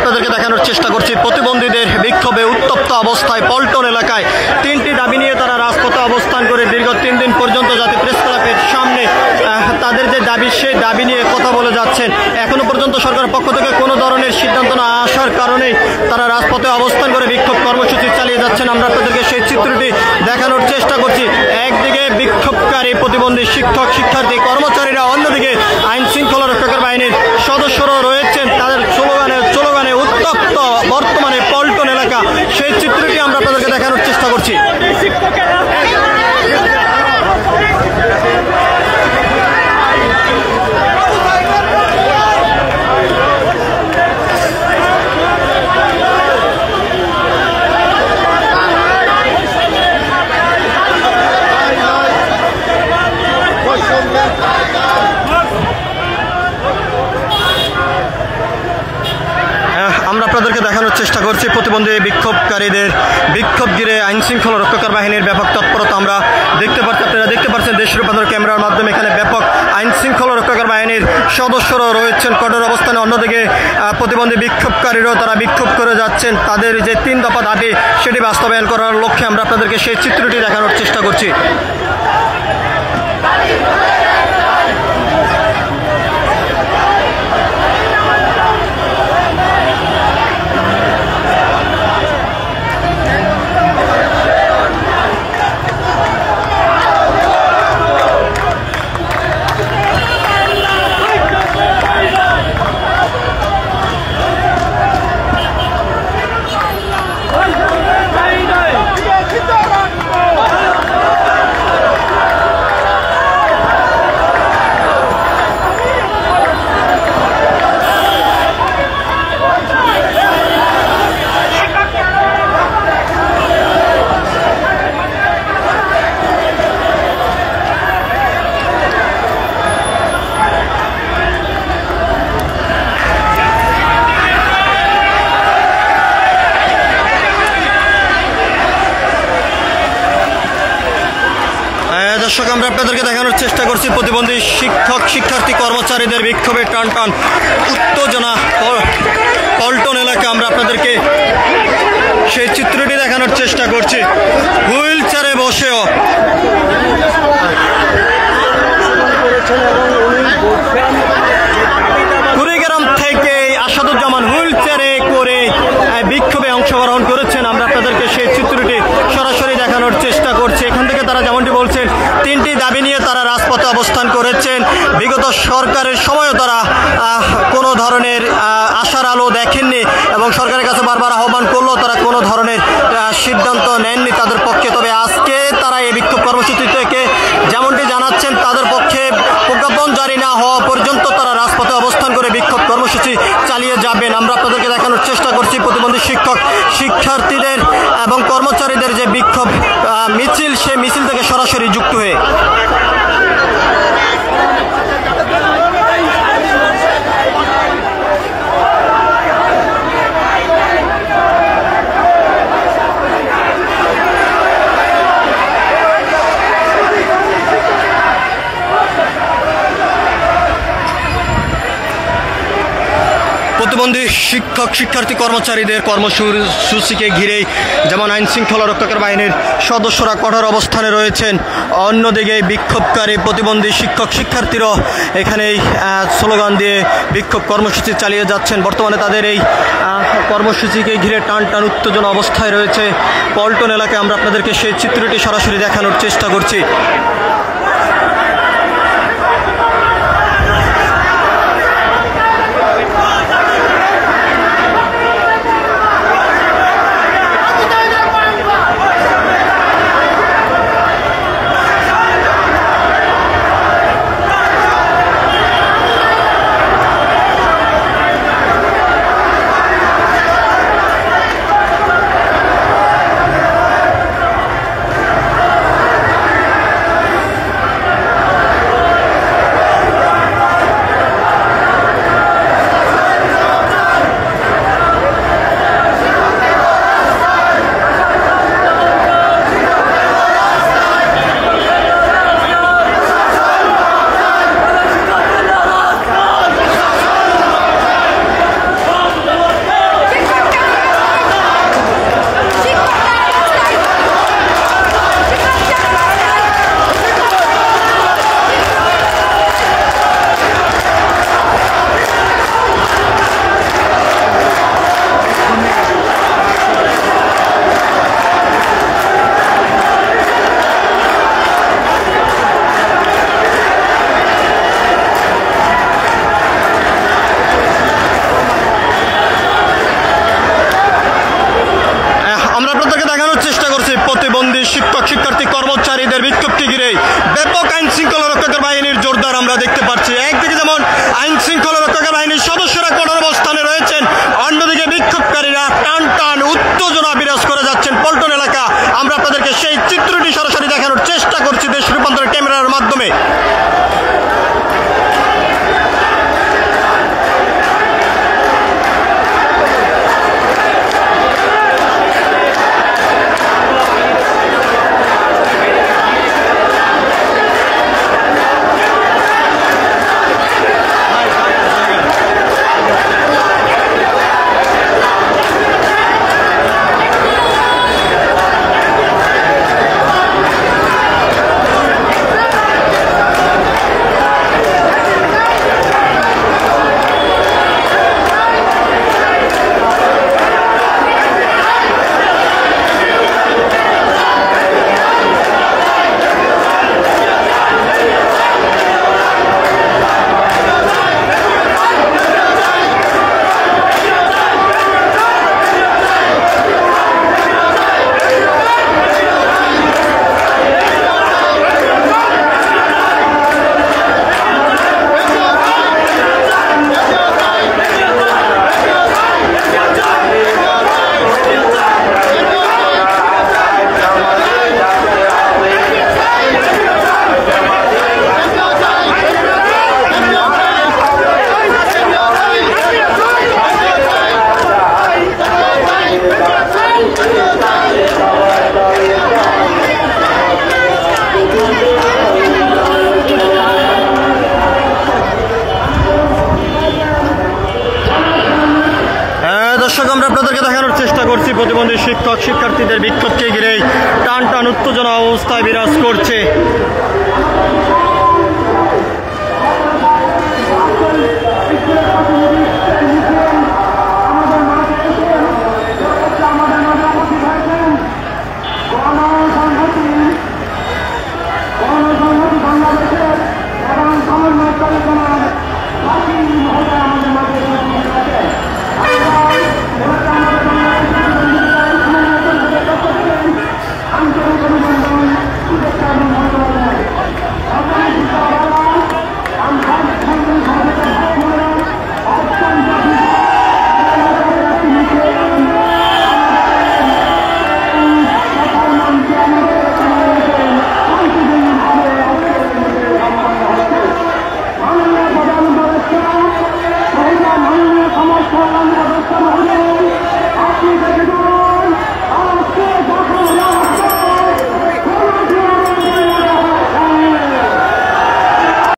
আপনাদেরকে দেখানোর চেষ্টা করছি প্রতিবন্ধীদের বিক্ষোভে উত্তপ্ত অবস্থায় পল্টন এলাকায় 3টি দাবি নিয়ে তারা রাজপথে অবস্থান করে দীর্ঘ 3 দিন পর্যন্ত জাতীয় প্রেস ক্লাবের সামনে তাদের যে দাবি সেই দাবি নিয়ে কথা বলে যাচ্ছেন। এখনো পর্যন্ত সরকারের পক্ষ থেকে কোনো ধরনের সিদ্ধান্ত না আসার কারণে তারা রাজপথে অবস্থান করে বিক্ষোভ কর্মসূচি চালিয়ে যাচ্ছেন। আমরা আপনাদেরকে সেই চিত্রটি দেখানোর চেষ্টা করছি। একদিকে বিক্ষোভকারী প্রতিবন্ধী শিক্ষক শিক্ষার্থী কর্মচারীরা, অন্যদিকে আইন শৃঙ্খলা রক্ষাকারী বাহিনীর সদস্যরাও রয়েছেন। তাদের স্লোগানে উত্তপ্ত বর্তমানে পল্টন এলাকা, সেই চিত্রটি আমরা আপনাদেরকে দেখানোর চেষ্টা করছি। আমরা আপনাদেরকে দেখানোর চেষ্টা করছি প্রতিবন্ধী বিক্ষোভকারীদের বিক্ষোভ ঘিরে আইন শৃঙ্খলা রক্ষাকারী বাহিনীর ব্যাপক তৎপরতা আমরা দেখতে পাচ্ছি। আপনারা দেখতে পাচ্ছেন দেশ রূপান্তর ক্যামেরার মাধ্যমে এখানে ব্যাপক আইন শৃঙ্খলা রক্ষাকারী বাহিনীর সদস্যরাও রয়েছেন কঠোর অবস্থানে। অন্যদিকে প্রতিবন্ধী বিক্ষোভকারীরাও তারা বিক্ষোভ করে যাচ্ছেন। তাদের যে 3 দফা দাবি সেটি বাস্তবায়ন করার লক্ষ্যে আমরা আপনাদেরকে সেই চিত্রটি দেখানোর চেষ্টা করছি। দর্শক, আমরা আপনাদেরকে দেখানোর চেষ্টা করছি প্রতিবন্ধী শিক্ষক শিক্ষার্থী কর্মচারীদের বিক্ষোভে টান টান উত্তেজনা পল্টন এলাকা। আমরা আপনাদেরকে সেই চিত্রটি দেখানোর চেষ্টা করছি। হুইল চেয়ারে বসেও কুড়িগ্রাম থেকে আসাদুজ্জামান হুইল চেয়ারে করে বিক্ষোভে অংশগ্রহণ করেছেন। আমরা আপনাদেরকে সেই চিত্রটি সরাসরি দেখানোর চেষ্টা করছি। এখান থেকে তারা যেমনটি বলছেন 3টি দাবি নিয়ে তারা রাজপথে অবস্থান করেছেন। বিগত সরকারের সময়ও তারা কোনো ধরনের আশার আলো দেখেননি এবং সরকারের কাছে বারবার আহ্বান করলেও তারা কোনো ধরনের সিদ্ধান্ত নেননি তাদের পক্ষে। তবে আজকে তারা এই বিক্ষোভ কর্মসূচি থেকে যেমনটি জানাচ্ছেন তাদের পক্ষে প্রজ্ঞাপন জারি না হওয়া পর্যন্ত তারা রাজপথে অবস্থান করে বিক্ষোভ কর্মসূচি চালিয়ে যাবেন। আমরা আপনাদেরকে দেখানোর চেষ্টা করছি প্রতিবন্ধী শিক্ষক শিক্ষার্থীদের এবং কর্মচারীদের যে বিক্ষোভ মিছিল, সেই মিছিল থেকে সরাসরি যুক্ত হয়ে প্রতিবন্ধী শিক্ষক শিক্ষার্থী কর্মচারীদের কর্মসূচিকে ঘিরেই যেমন আইন শৃঙ্খলা রক্ষাকারী বাহিনীর সদস্যরা কঠোর অবস্থানে রয়েছেন, অন্যদিকে বিক্ষোভকারী প্রতিবন্ধী শিক্ষক শিক্ষার্থীরাও এখানেই স্লোগান দিয়ে বিক্ষোভ কর্মসূচি চালিয়ে যাচ্ছেন। বর্তমানে তাদের এই কর্মসূচিকে ঘিরে টান টান উত্তেজনা অবস্থায় রয়েছে পল্টন এলাকায়। আমরা আপনাদেরকে সেই চিত্রটি সরাসরি দেখানোর চেষ্টা করছি। শিক্ষক শিক্ষার্থী কর্মচারীদের বিক্ষোভকে ঘিরে ব্যাপক আইন শৃঙ্খলা রক্ষাকারী বাহিনীর জোরদার আমরা দেখতে পাচ্ছি। একদিকে যেমন আইন শৃঙ্খলা রক্ষাকারী বাহিনীর সদস্যরা কঠোর অবস্থানে রয়েছেন, অন্যদিকে বিক্ষোভকারীরা টান টান উত্তেজনা বিরাজ করে যাচ্ছেন পল্টন এলাকা। আমরা আপনাদেরকে সেই চিত্রটি সরাসরি দেখানোর চেষ্টা করছি দেশ রূপান্তর ক্যামেরার মাধ্যমে। দর্শক, আমরা আপনাদেরকে দেখানোর চেষ্টা করছি প্রতিবন্ধী শিক্ষক শিক্ষার্থীদের বিক্ষোভকে ঘিরে টান টান উত্তেজনা অবস্থায় বিরাজ করছে।